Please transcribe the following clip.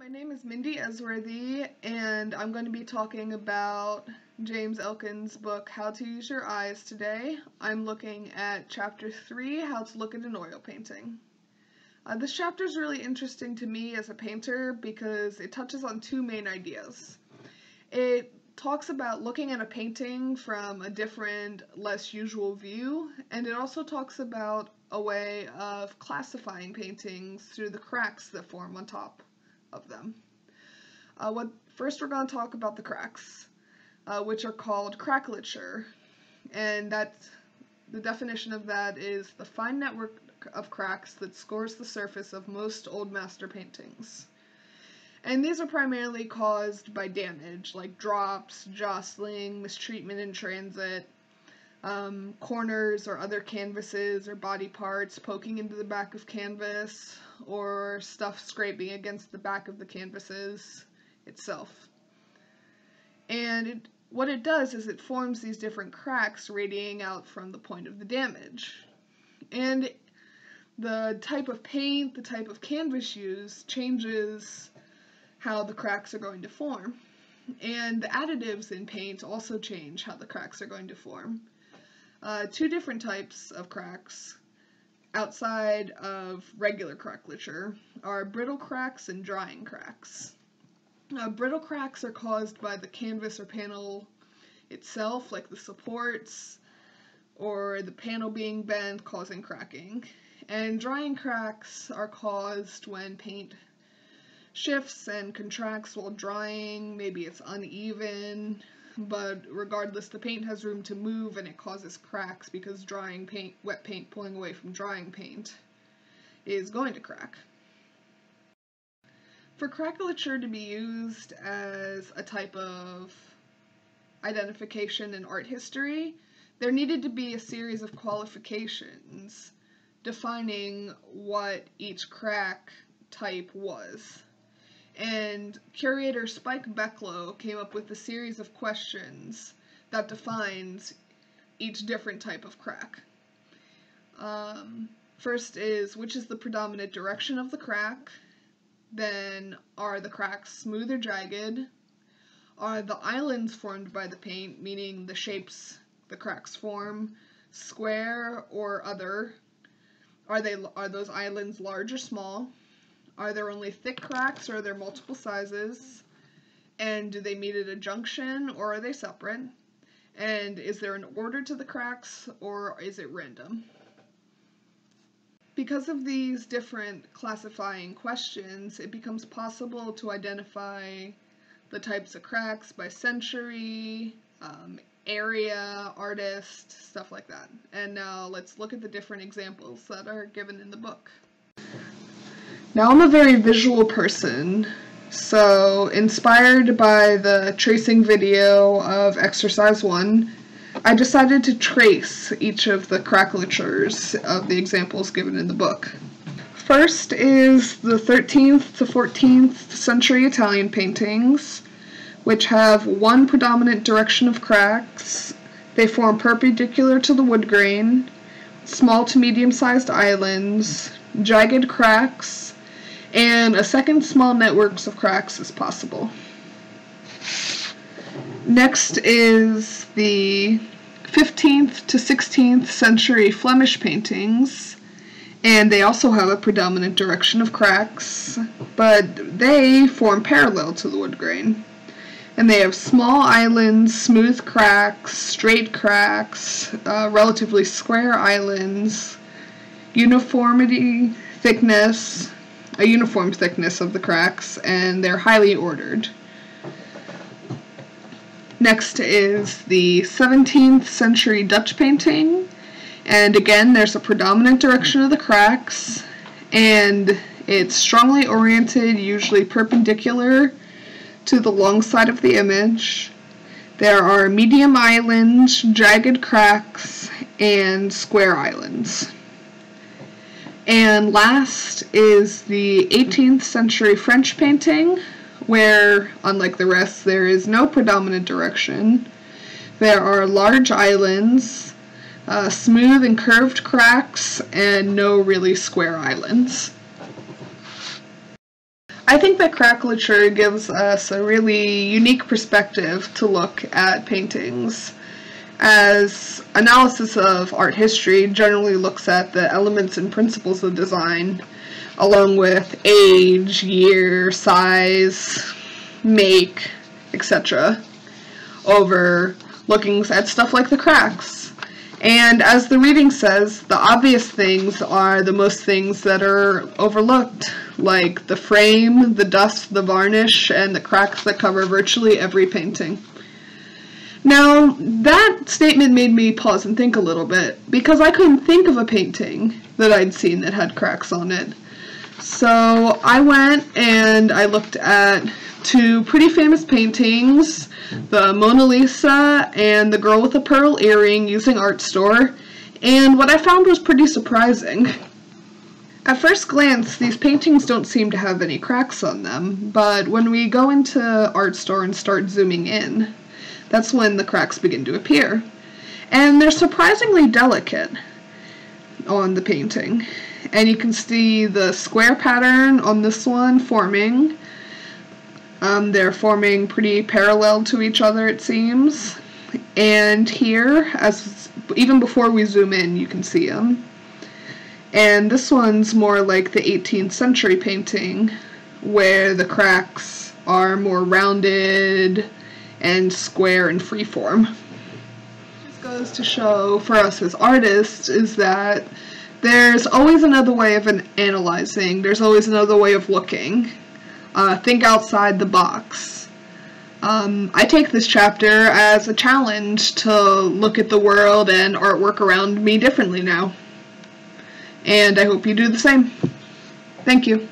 My name is Mindy Esworthy, and I'm going to be talking about James Elkins' book, How to Use Your Eyes today. I'm looking at Chapter 3, How to Look at an Oil Painting. This chapter is really interesting to me as a painter because it touches on two main ideas. It talks about looking at a painting from a different, less usual view, and it also talks about a way of classifying paintings through the cracks that form on top of them. First we're going to talk about the cracks, which are called crackliture, and the definition of that is the fine network of cracks that scores the surface of most old master paintings. And these are primarily caused by damage, like drops, jostling, mistreatment in transit, corners or other canvases or body parts poking into the back of canvas, or stuff scraping against the back of the canvases itself. And what it does is it forms these different cracks radiating out from the point of the damage. And the type of paint, the type of canvas used changes how the cracks are going to form. And the additives in paint also change how the cracks are going to form. Two different types of cracks outside of regular crackliture are brittle cracks and drying cracks. Brittle cracks are caused by the canvas or panel itself, like the supports or the panel being bent, causing cracking. And drying cracks are caused when paint shifts and contracts while drying. Maybe it's uneven, but regardless, the paint has room to move and it causes cracks because wet paint pulling away from drying paint is going to crack. For crackliture to be used as a type of identification in art history, there needed to be a series of qualifications defining what each crack type was. And curator Spike Becklow came up with a series of questions that defines each different type of crack. First is, which is the predominant direction of the crack? Then, are the cracks smooth or jagged? Are the islands formed by the paint, meaning the shapes the cracks form, square or other? Are those islands large or small? Are there only thick cracks, or are there multiple sizes? And do they meet at a junction, or are they separate? And is there an order to the cracks, or is it random? Because of these different classifying questions, it becomes possible to identify the types of cracks by century, area, artist, stuff like that. And now let's look at the different examples that are given in the book. Now I'm a very visual person, so inspired by the tracing video of exercise 1, I decided to trace each of the cracklatures of the examples given in the book. First is the 13th to 14th century Italian paintings, which have one predominant direction of cracks. They form perpendicular to the wood grain, small to medium-sized islands, jagged cracks, and a second small networks of cracks is possible. Next is the 15th to 16th century Flemish paintings, and they also have a predominant direction of cracks, but they form parallel to the wood grain. And they have small islands, smooth cracks, straight cracks, relatively square islands, a uniform thickness of the cracks, and they're highly ordered. Next is the 17th century Dutch painting, and again there's a predominant direction of the cracks, and it's strongly oriented, usually perpendicular to the long side of the image. There are medium islands, jagged cracks, and square islands. And last is the 18th century French painting, where, unlike the rest, there is no predominant direction. There are large islands, smooth and curved cracks, and no really square islands. I think that crackliture gives us a really unique perspective to look at paintings, as analysis of art history generally looks at the elements and principles of design, along with age, year, size, make, etc., over looking at stuff like the cracks. And as the reading says, the obvious things are the most things that are overlooked, like the frame, the dust, the varnish, and the cracks that cover virtually every painting. Now, that statement made me pause and think a little bit, because I couldn't think of a painting that I'd seen that had cracks on it. So I went and I looked at two pretty famous paintings, the Mona Lisa and the Girl with a Pearl Earring, using Art Store, and what I found was pretty surprising. At first glance, these paintings don't seem to have any cracks on them, but when we go into Art Store and start zooming in, that's when the cracks begin to appear. And they're surprisingly delicate on the painting. And you can see the square pattern on this one forming. They're forming pretty parallel to each other, it seems. And here, even before we zoom in, you can see them. And this one's more like the 18th century painting, where the cracks are more rounded and square and freeform. This goes to show for us as artists is that there's always another way of analyzing, there's always another way of looking. Think outside the box. I take this chapter as a challenge to look at the world and artwork around me differently now. And I hope you do the same. Thank you.